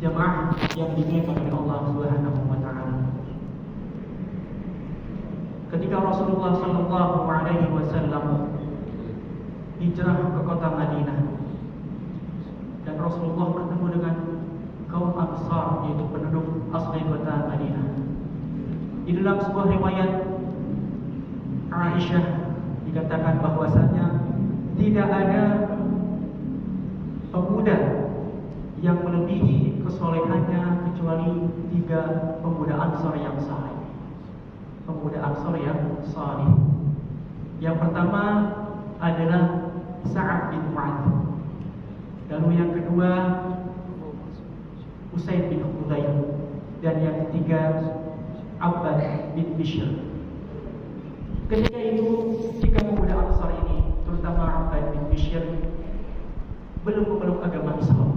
Jamaah yang dimuliakan oleh Allah Subhanahu wa taala. Ketika Rasulullah sallallahu alaihi wasallam hijrah ke kota Madinah dan Rasulullah bertemu dengan kaum Ansar, yaitu penduduk asli kota Madinah. Di dalam sebuah riwayat Aisyah dikatakan bahwasanya tidak ada pemuda yang melebihi kesolehannya kecuali 3 pemuda Ansar yang saleh. Pemuda Ansar yang saleh. Yang pertama adalah Sa'ad bin Mu'adz. Lalu yang kedua Usaid bin Hudayr, dan yang ketiga Abbad bin Bishr. Ketika itu 3 pemuda Ansar ini, terutama Abbad bin Bishr, belum memeluk agama Islam.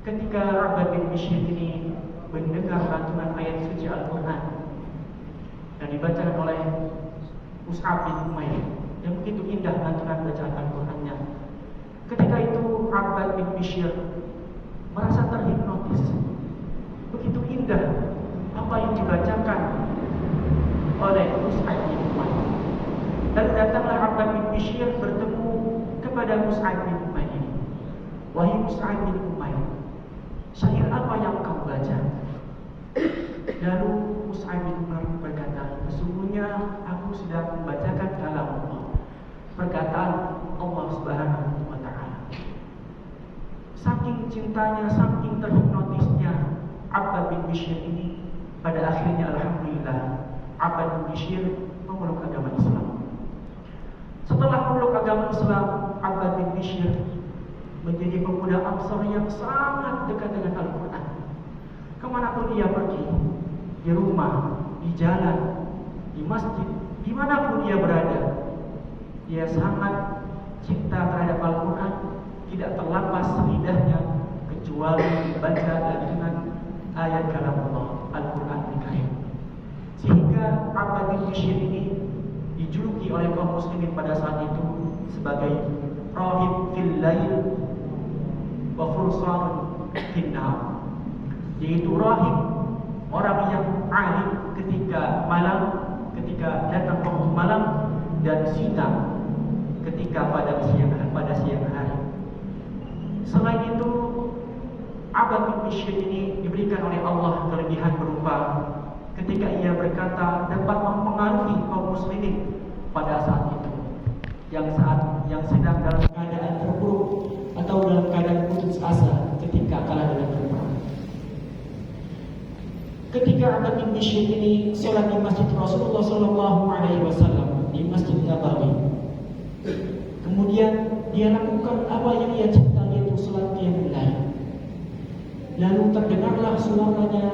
Ketika Abbad bin Bishr ini mendengar lantunan ayat suci Al-Quran dan dibacakan oleh Mus'ab bin Umair yang begitu indah lantunan bacaan Al-Qurannya, ketika itu Abbad bin Bishr merasa terhipnotis. Begitu indah apa yang dibacakan oleh Mus'ab bin Umair. Lalu datanglah Abbad bin Bishr bertemu kepada Mus'ab bin Umair. Wahai Mus'ab bin Umair, syair apa yang kau baca? Lalu Mus'ab bin Umair berkata, sesungguhnya aku sedang membacakan kalam Allah, perkataan Allah Subhanahu wa taala. Saking cintanya, saking terhipnotisnya Abbad bin Bishr ini, pada akhirnya alhamdulillah Abbad bin Bishr memeluk agama Islam. Setelah memeluk agama Islam, Abbad bin Bishr menjadi pemuda Ansar yang sangat dekat dengan Al-Quran. Kemanapun dia pergi, di rumah, di jalan, di masjid, dimanapun dia berada, dia sangat cinta terhadap Al-Quran, tidak terlepas lidahnya kecuali membaca dengan ayat kalam Allah, Al-Quran Al-Karim. Sehingga Abbad bin Bishr ini dijuluki oleh kaum muslimin pada saat itu sebagai rahib fil lail wa fursan fil nahar, yaitu rahib, orang yang alim ketika malam, ketika datang waktu malam, dan singa ketika pada siang hari. Selain itu, Abbad bin Bishr ini diberikan oleh Allah kelebihan berupa ketika ia berkata dapat mempengaruhi kaum muslimin pada saat itu, yang sedang dalam keadaan terpuruk atau dalam keadaan putus asa ketika kalah dalam perang. Ketika Abbad bin Bishr ini sholat di masjid Rasulullah Sallallahu Alaihi Wasallam, di Masjid Nabawi, kemudian dia lakukan apa yang ia cinta, yaitu sholat qiyamul lail. Lalu terdengarlah suaranya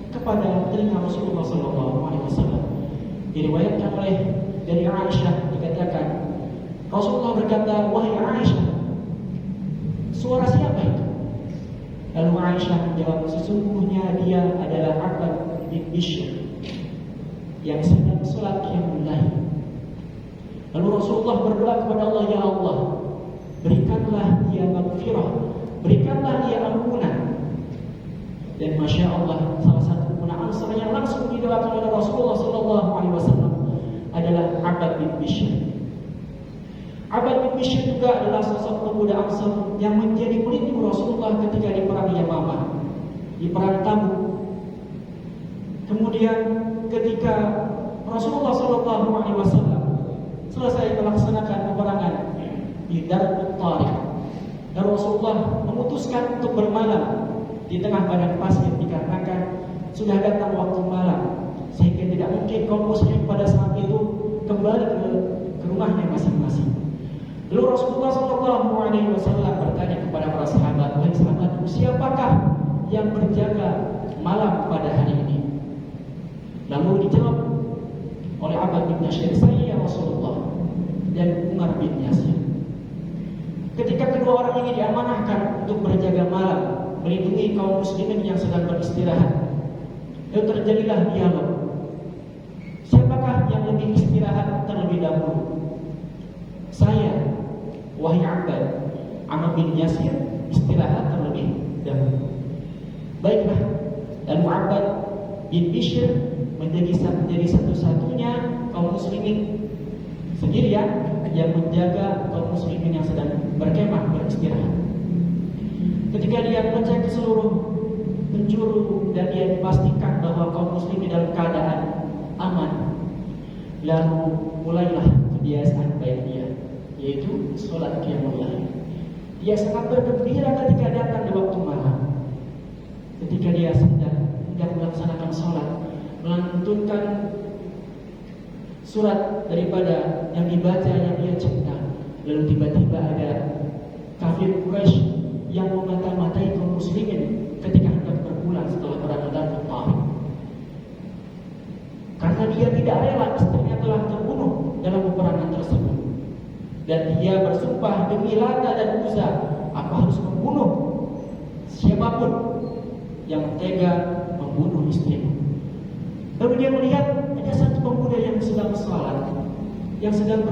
kepada telinga Rasulullah Sallallahu Alaihi Wasallam. Diriwayatkan oleh dari Aisyah, dikatakan Rasulullah berkata, wahai Aisyah, suara siapa itu? Lalu Aisyah menjawab, sesungguhnya dia adalah Abbad bin Bishr yang sedang sholat qiyamul lail. Lalu Rasulullah berdoa kepada Allah, ya Allah, berikanlah dia maghfirah, berikanlah dia ampunan. Dan masya Allah, salah satu pemuda Ansar yang langsung didoakan oleh Rasulullah Sallallahu Alaihi Wasallam adalah Abbad bin Bishr. Abbad bin Bishr juga adalah sosok pemuda Ansar yang menjadi pelindung Rasulullah ketika di perang Yamamah, di perang Tabuk. Kemudian ketika Rasulullah Sallallahu Alaihi Wasallam selesai melaksanakan peperangan di Darul Tariq, dan Rasulullah memutuskan untuk bermalam di tengah padang pasir dikarenakan sudah datang waktu malam, sehingga tidak mungkin kaum muslimin pada saat itu kembali ke rumahnya masing-masing. Lalu Rasulullah Sallallahu Alaihi Wasallam bertanya kepada para sahabat, wahai sahabatku, siapakah yang berjaga malam pada hari ini? Lalu dijawab oleh Abbad bin Bishr, saya ya Rasulullah, dan Umar bin Yasir. Ketika kedua orang ini diamanahkan untuk berjaga malam, melindungi kaum muslimin yang sedang beristirahat, lalu terjadilah dialog. Siapakah yang lebih istirahat terlebih dahulu? Saya, wahai Abbad. Amr bin Yasir istirahat terlebih dahulu. Baiklah, lalu Abbad bin Bishr menjadi satu-satunya kaum muslimin sendirian yang menjaga kaum muslimin yang sedang berkemah, beristirahat. Ketika dia mengecek ke seluruh penjuru dan dia dipastikan bahwa kaum muslimin dalam keadaan aman, lalu mulailah kebiasaan baik dia, yaitu sholat qiyamul lail. Dia sangat bergembira ketika datang di waktu malam, ketika dia hendak melaksanakan sholat, melantunkan surat daripada yang dibaca yang dia cinta. Lalu tiba-tiba ada kafir Quraisy yang memata-matai kaum muslimin ketika hendak berpulang setelah perang Badar. Karena dia tidak rela istrinya telah terbunuh dalam peperangan tersebut, dan dia bersumpah demi Lata dan Uzza, aku harus membunuh siapapun yang tega membunuh istrimu. Lalu dia melihat ada satu pemuda yang sedang sholat, yang sedang